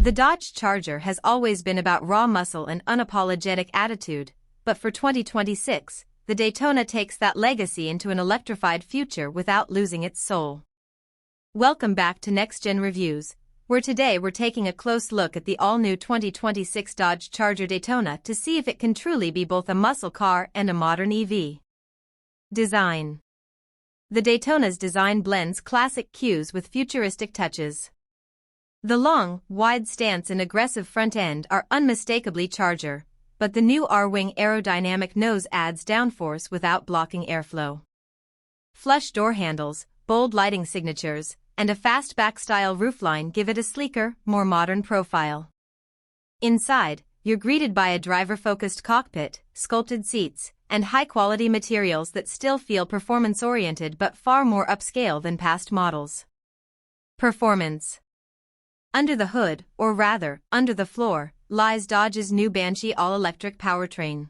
The Dodge Charger has always been about raw muscle and unapologetic attitude, but for 2026, the Daytona takes that legacy into an electrified future without losing its soul. Welcome back to Next Gen Reviews, where today we're taking a close look at the all-new 2026 Dodge Charger Daytona to see if it can truly be both a muscle car and a modern EV. Design. The Daytona's design blends classic cues with futuristic touches. The long, wide stance and aggressive front end are unmistakably Charger, but the new R-wing aerodynamic nose adds downforce without blocking airflow. Flush door handles, bold lighting signatures, and a fastback-style roofline give it a sleeker, more modern profile. Inside, you're greeted by a driver-focused cockpit, sculpted seats, and high-quality materials that still feel performance-oriented but far more upscale than past models. Performance. Under the hood, or rather, under the floor, lies Dodge's new Banshee all-electric powertrain.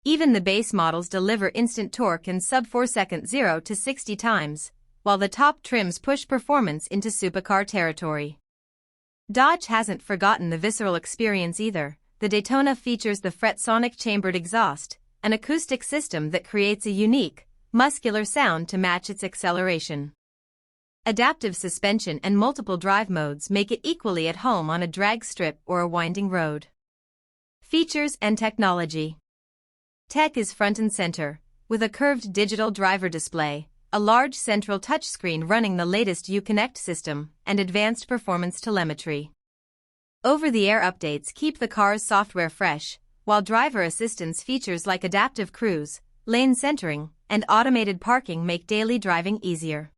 Even the base models deliver instant torque in sub-4 seconds 0 to 60 times, while the top trims push performance into supercar territory. Dodge hasn't forgotten the visceral experience either. The Daytona features the Fretonic chambered exhaust, an acoustic system that creates a unique, muscular sound to match its acceleration. Adaptive suspension and multiple drive modes make it equally at home on a drag strip or a winding road. Features and technology. Tech is front and center, with a curved digital driver display, a large central touchscreen running the latest Uconnect system, and advanced performance telemetry. Over-the-air updates keep the car's software fresh, while driver assistance features like adaptive cruise, lane centering, and automated parking make daily driving easier.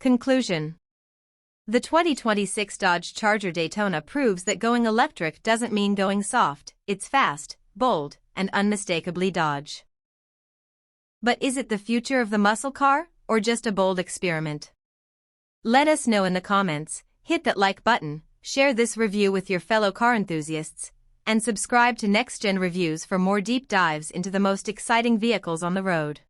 Conclusion. The 2026 Dodge Charger Daytona proves that going electric doesn't mean going soft. It's fast, bold, and unmistakably Dodge. But is it the future of the muscle car, or just a bold experiment? Let us know in the comments, hit that like button, share this review with your fellow car enthusiasts, and subscribe to Next Gen Reviews for more deep dives into the most exciting vehicles on the road.